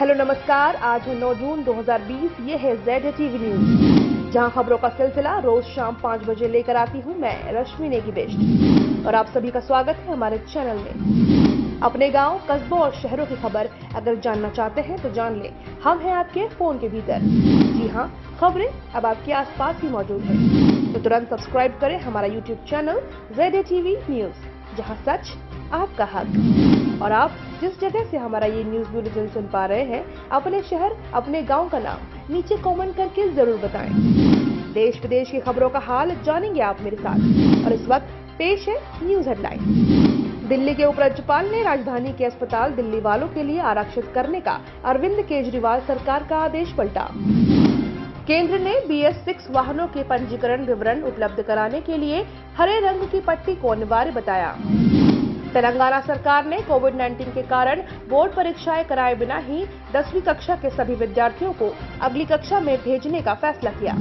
Hello नमस्कार, आज है 9 जून 2020। ये है ZTV न्यूज, जहां खबरों का सिलसिला रोज शाम 5 बजे लेकर आती हूं मैं रश्मि नेगी बेस्ट। और आप सभी का स्वागत है हमारे चैनल में। अपने गांव, कस्बों और शहरों की खबर अगर जानना चाहते हैं तो जान लें, हम हैं आपके फोन के भीतर। जी हां, खबरें अब आपके आसपास ही मौजूद है, तो तुरंत सब्सक्राइब करें हमारा YouTube चैनल ZTV न्यूज, जहां सच आपका हक। और आप जिस जगह से हमारा ये न्यूज बुलेटिन सुन पा रहे हैं, अपने शहर, अपने गांव का नाम नीचे कमेंट करके जरूर बताएं। देश विदेश की खबरों का हाल जानेंगे आप मेरे साथ। और इस वक्त पेश है न्यूज हेडलाइन। दिल्ली के उपराज्यपाल ने राजधानी के अस्पताल दिल्ली वालों के लिए आरक्षित करने का अरविंद केजरीवाल सरकार का आदेश पलटा। केंद्र ने BS6 वाहनों के पंजीकरण विवरण उपलब्ध कराने के लिए हरे रंग की पट्टी को अनिवार्य बताया। तेलंगाना सरकार ने कोविड-19 के कारण बोर्ड परीक्षाएं कराए बिना ही 10वीं कक्षा के सभी विद्यार्थियों को अगली कक्षा में भेजने का फैसला किया।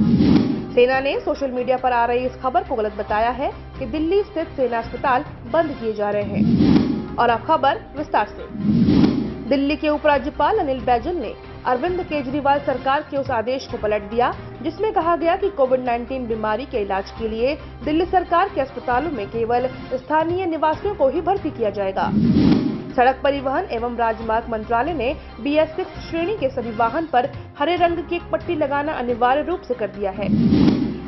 सेना ने सोशल मीडिया पर आ रही इस खबर को गलत बताया है कि दिल्ली स्थित सेना अस्पताल बंद किए जा रहे हैं। और अब खबर विस्तार से। दिल्ली के उपराज्यपाल अनिल बैजल ने अरविंद केजरीवाल सरकार के उस आदेश को पलट दिया जिसमें कहा गया कि कोविड-19 बीमारी के इलाज के लिए दिल्ली सरकार के अस्पतालों में केवल स्थानीय निवासियों को ही भर्ती किया जाएगा। सड़क परिवहन एवं राजमार्ग मंत्रालय ने BS6 श्रेणी के सभी वाहन पर हरे रंग की एक पट्टी लगाना अनिवार्य रूप से कर दिया है।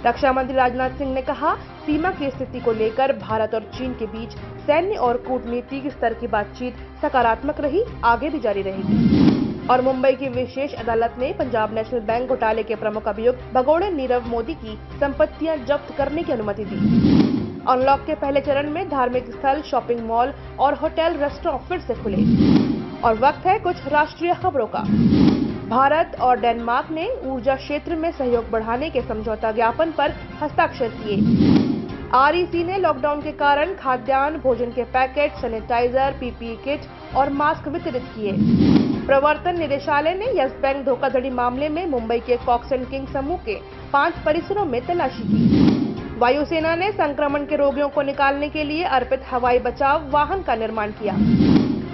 रक्षा मंत्री राजनाथ सिंह ने कहा, सीमा की स्थिति को लेकर भारत और चीन के बीच सैन्य और कूटनीतिक स्तर की बातचीत सकारात्मक रही, आगे भी जारी रहेगी। और मुंबई की विशेष अदालत ने पंजाब नेशनल बैंक घोटाले के प्रमुख अभियुक्त भगोड़े नीरव मोदी की संपत्तियां जब्त करने की अनुमति दी। अनलॉक के पहले चरण में धार्मिक स्थल, शॉपिंग मॉल और होटल, रेस्टोरेंट फिर से खुले। और वक्त है कुछ राष्ट्रीय खबरों का। भारत और डेनमार्क ने ऊर्जा क्षेत्र में सहयोग बढ़ाने के समझौता ज्ञापन पर हस्ताक्षर किए। REC ने लॉकडाउन के कारण खाद्यान्न, भोजन के पैकेट, सैनिटाइजर, PPE किट और मास्क वितरित किए। प्रवर्तन निदेशालय ने यस बैंक धोखाधड़ी मामले में मुंबई के फॉक्स एंड किंग समूह के 5 परिसरों में तलाशी की। वायुसेना ने संक्रमण के रोगियों को निकालने के लिए अर्पित हवाई बचाव वाहन का निर्माण किया।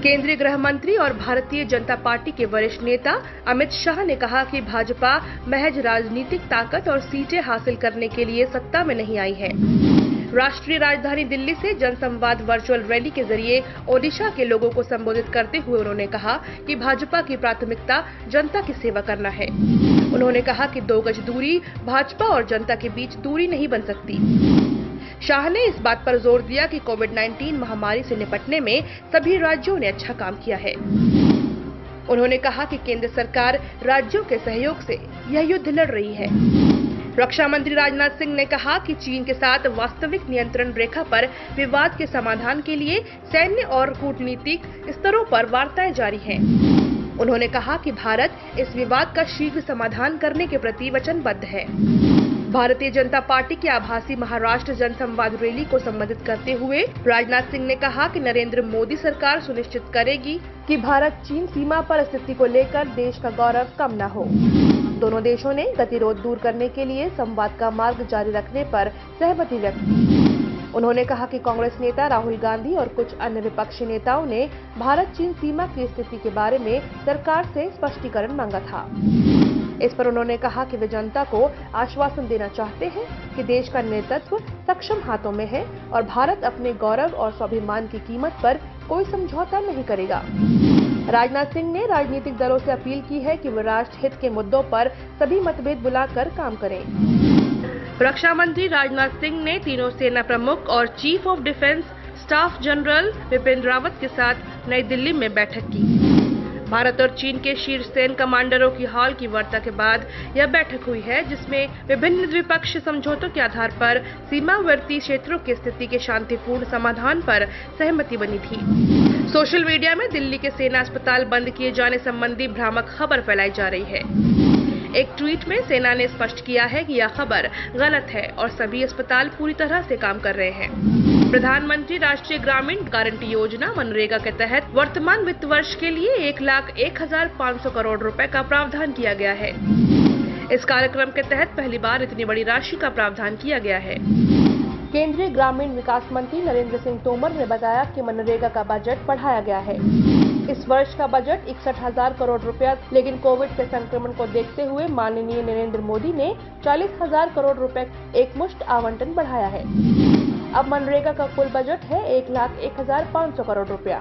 केंद्रीय गृह मंत्री और भारतीय जनता पार्टी के वरिष्ठ नेता अमित शाह ने कहा कि भाजपा महज राजनीतिक ताकत और सीटें हासिल करने के लिए सत्ता में नहीं आई है। राष्ट्रीय राजधानी दिल्ली से जनसंवाद वर्चुअल रैली के जरिए ओडिशा के लोगों को संबोधित करते हुए उन्होंने कहा कि भाजपा की प्राथमिकता जनता की सेवा करना है। उन्होंने कहा कि 2 गज दूरी भाजपा और जनता के बीच दूरी नहीं बन सकती। शाह ने इस बात पर जोर दिया कि कोविड-19 महामारी से निपटने में सभी राज्यों ने अच्छा काम किया है। उन्होंने कहा कि केंद्र सरकार राज्यों के सहयोग से यह युद्ध लड़ रही है। रक्षा मंत्री राजनाथ सिंह ने कहा कि चीन के साथ वास्तविक नियंत्रण रेखा पर विवाद के समाधान के लिए सैन्य और कूटनीतिक स्तरों पर वार्ताएं जारी हैं। उन्होंने कहा कि भारत इस विवाद का शीघ्र समाधान करने के प्रति वचनबद्ध है। भारतीय जनता पार्टी की आभासी महाराष्ट्र जनसंवाद रैली को संबोधित करते हुए राजनाथ सिंह ने कहा कि नरेंद्र मोदी सरकार सुनिश्चित करेगी कि भारत चीन सीमा पर स्थिति को लेकर देश का गौरव कम न हो। दोनों देशों ने गतिरोध दूर करने के लिए संवाद का मार्ग जारी रखने पर सहमति व्यक्त की। उन्होंने कहा कि कांग्रेस नेता राहुल गांधी और कुछ अन्य विपक्षी नेताओं ने भारत चीन सीमा की स्थिति के बारे में सरकार से स्पष्टीकरण मांगा था। इस पर उन्होंने कहा कि वे जनता को आश्वासन देना चाहते हैं कि देश का नेतृत्व सक्षम हाथों में है और भारत अपने गौरव और स्वाभिमान की कीमत पर कोई समझौता नहीं करेगा। राजनाथ सिंह ने राजनीतिक दलों से अपील की है कि वे राष्ट्र हित के मुद्दों पर सभी मतभेद बुलाकर काम करें। रक्षा मंत्री राजनाथ सिंह ने तीनों सेना प्रमुख और chief of defence staff general Bipin Rawat के साथ नई दिल्ली में बैठक की। भारत और चीन के शीर्ष सैन्य कमांडरों की हाल की वार्ता के बाद यह बैठक हुई है, जिसमें विभिन्न द्विपक्षीय समझौतों के आधार पर सीमावर्ती क्षेत्रों की स्थिति के शांतिपूर्ण समाधान पर सहमति बनी थी। सोशल मीडिया में दिल्ली के सेना अस्पताल बंद किए जाने संबंधी भ्रामक खबर फैलाई जा रही है। एक ट्वीट में सेना ने स्पष्ट किया है कि यह खबर गलत है और सभी अस्पताल पूरी तरह से काम कर रहे हैं। प्रधानमंत्री राष्ट्रीय ग्रामीण गारंटी योजना मनरेगा के तहत वर्तमान वित्त वर्ष के लिए 1,01,500 करोड़ रुपए का प्रावधान किया गया है। इस कार्यक्रम के तहत पहली बार इतनी बड़ी राशि का प्रावधान किया गया है। केंद्रीय ग्रामीण विकास मंत्री नरेंद्र सिंह तोमर ने बताया कि मनरेगा का बजट बढ़ाया गया है। इस वर्ष का बजट 61,000 करोड़ रुपया, लेकिन कोविड के संक्रमण को देखते हुए माननीय नरेंद्र मोदी ने 40,000 करोड़ रुपए एकमुश्त आवंटन बढ़ाया है। अब मनरेगा का कुल बजट है 1,01,500 करोड़ रुपया।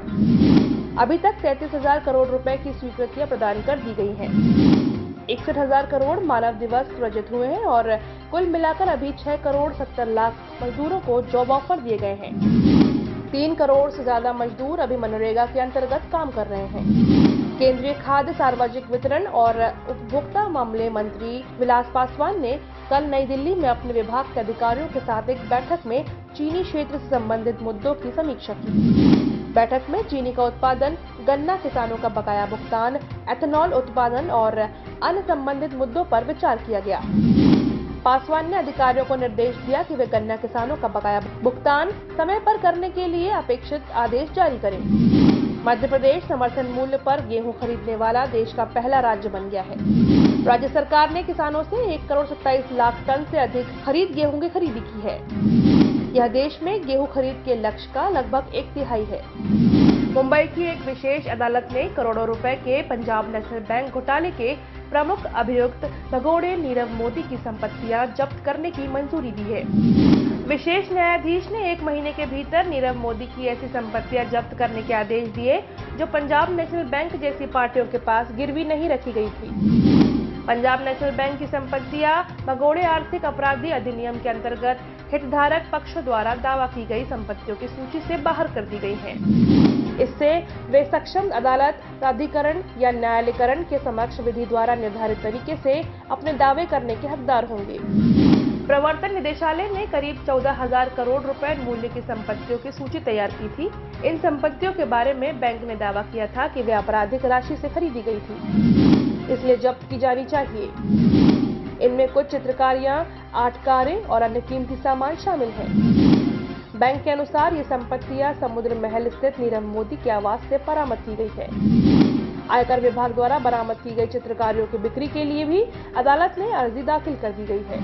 अभी तक 33,000 करोड़ रुपए की स्वीकृतियां प्रदान कर दी गई हैं। 61,000 करोड़ मानव दिवस सृजित हुए हैं और कुल मिलाकर अभी 6 करोड़ 70 लाख मजदूरों को जॉब ऑफर दिए गए हैं। 3 करोड़ से ज्यादा मजदूर अभी मनरेगा के अंतर्गत काम कर रहे हैं। केंद्रीय खाद्य, सार्वजनिक वितरण और उपभोक्ता मामले मंत्री विलास पासवान ने कल नई दिल्ली में अपने विभाग के अधिकारियों के साथ एक बैठक में चीनी क्षेत्र से संबंधित मुद्दों की समीक्षा की। बैठक में चीनी का उत्पादन, गन्ना किसानों का बकाया भुगतान, एथेनॉल उत्पादन और अन्य संबंधित मुद्दों पर विचार किया गया। पासवान ने अधिकारियों को निर्देश दिया कि वे गन्ना किसानों का बकाया भुगतान समय पर करने के लिए अपेक्षित आदेश जारी करें। मध्य प्रदेश समर्थन मूल्य पर गेहूं खरीदने वाला देश का पहला राज्य बन गया है। राज्य सरकार ने किसानों से 1 करोड़ 27 लाख टन से अधिक खरीद गेहूं की खरीदी की है। यह देश में गेहूं खरीद के लक्ष्य का लगभग 1/3 है। मुंबई की एक विशेष अदालत ने करोड़ों रुपए के पंजाब नेशनल बैंक घोटाले के प्रमुख अभियुक्त भगोड़े नीरव मोदी की संपत्तियां जब्त करने की मंजूरी दी है। विशेष न्यायाधीश ने 1 महीने के भीतर नीरव मोदी की ऐसी संपत्तियां जब्त करने के आदेश दिए जो पंजाब नेशनल बैंक जैसी पार्टियों के पास गिरवी नहीं रखी गई थी। पंजाब नेशनल बैंक की संपत्तियां भगोड़े आर्थिक अपराधी अधिनियम के अंतर्गत हितधारक पक्षों द्वारा दावा की गई संपत्तियों की सूची से बाहर कर दी गई हैं। इससे वे सक्षम अदालत, प्राधिकरण या न्यायालयकरण के समक्ष विधि द्वारा निर्धारित तरीके से अपने दावे करने के हकदार होंगे। प्रवर्तन निदेशालय ने करीब 14,000 करोड़ रुपए मूल्य की संपत्तियों की सूची तैयार की थी। इन संपत्तियों के बारे में बैंक ने दावा किया था कि वे आपराधिक राशि से खरीदी गई थी, इसलिए जब्त की जानी चाहिए। इनमें कुछ चित्रकारियां, 8 कारें और अन्य कीमती सामान शामिल हैं। बैंक के अनुसार ये संपत्तियां समुद्र महल स्थित नीरव मोदी के आवास से बरामद की गई है। आयकर विभाग द्वारा बरामद की गई चित्रकारियों की बिक्री के लिए भी अदालत में अर्जी दाखिल कर दी गई है।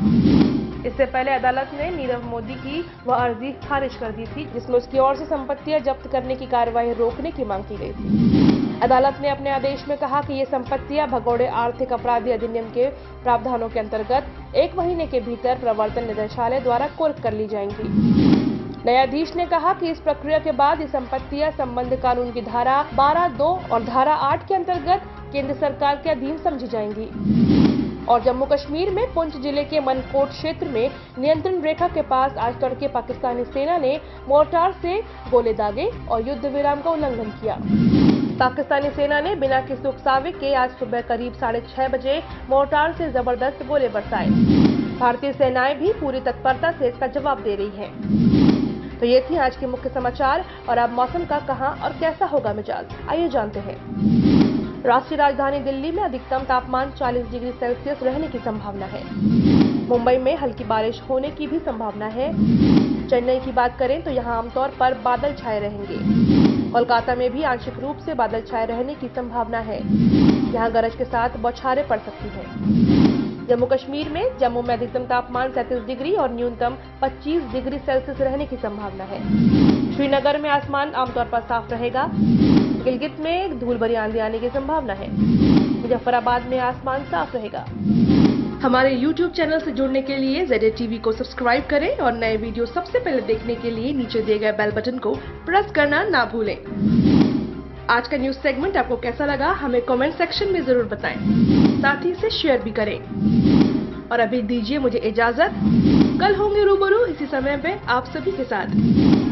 इससे पहले अदालत ने नीरव मोदी की वह अर्जी खारिज कर दी थी जिसमें उसकी ओर से संपत्तियां जब्त करने की कार्यवाही रोकने की मांग की गई थी। अदालत ने अपने आदेश में कहा कि ये संपत्तियां भगोड़े आर्थिक अपराधी अधिनियम के प्रावधानों के अंतर्गत 1 महीने के भीतर प्रवर्तन निदेशालय द्वारा कुर्क कर ली जाएंगी। न्यायाधीश ने कहा कि इस प्रक्रिया के बाद ये संपत्तियां संबंध कानून की धारा 12(2) और धारा 8 के अंतर्गत केंद्र सरकार के अधीन समझी जाएंगी। और जम्मू कश्मीर में पुंछ जिले के मनकोट क्षेत्र में नियंत्रण रेखा के पास आज तड़के पाकिस्तानी सेना ने मोर्टार से गोले दागे और युद्ध विराम का उल्लंघन किया। पाकिस्तानी सेना ने बिना किसी उकसावे के आज सुबह करीब 6:30 बजे मोर्टार से जबरदस्त गोले बरसाए। भारतीय सेनाएं भी पूरी तत्परता से इसका जवाब दे रही हैं। तो ये थी आज के मुख्य समाचार और अब मौसम का कहां और कैसा होगा मिजाज, आइए जानते हैं। राष्ट्रीय राजधानी दिल्ली में अधिकतम तापमान 40 डिग्री सेल्सियस रहने की संभावना है। मुंबई में हल्की बारिश होने की भी संभावना है। चेन्नई की बात करें तो यहाँ आमतौर पर बादल छाए रहेंगे। कोलकाता में भी आंशिक रूप से बादल छाए रहने की संभावना है। यहाँ गरज के साथ बौछारें पड़ सकती हैं। जम्मू कश्मीर में जम्मू में अधिकतम तापमान 37 डिग्री और न्यूनतम 25 डिग्री सेल्सियस रहने की संभावना है। श्रीनगर में आसमान आमतौर पर साफ रहेगा। गिलगित में धूल भरी आंधी आने की संभावना है। मुजफ्फराबाद में आसमान साफ रहेगा। हमारे YouTube चैनल से जुड़ने के लिए ZA TV को सब्सक्राइब करें और नए वीडियो सबसे पहले देखने के लिए नीचे दिए गए बेल बटन को प्रेस करना ना भूलें। आज का न्यूज सेगमेंट आपको कैसा लगा हमें कमेंट सेक्शन में जरूर बताएं। साथ ही इसे शेयर भी करें। और अभी दीजिए मुझे इजाजत। कल होंगे रूबरू इसी समय पे आप सभी के साथ।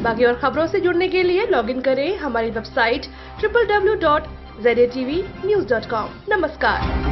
बाकी और खबरों से जुड़ने के लिए लॉगिन करें हमारी वेबसाइट www.zatvnews.com। नमस्कार।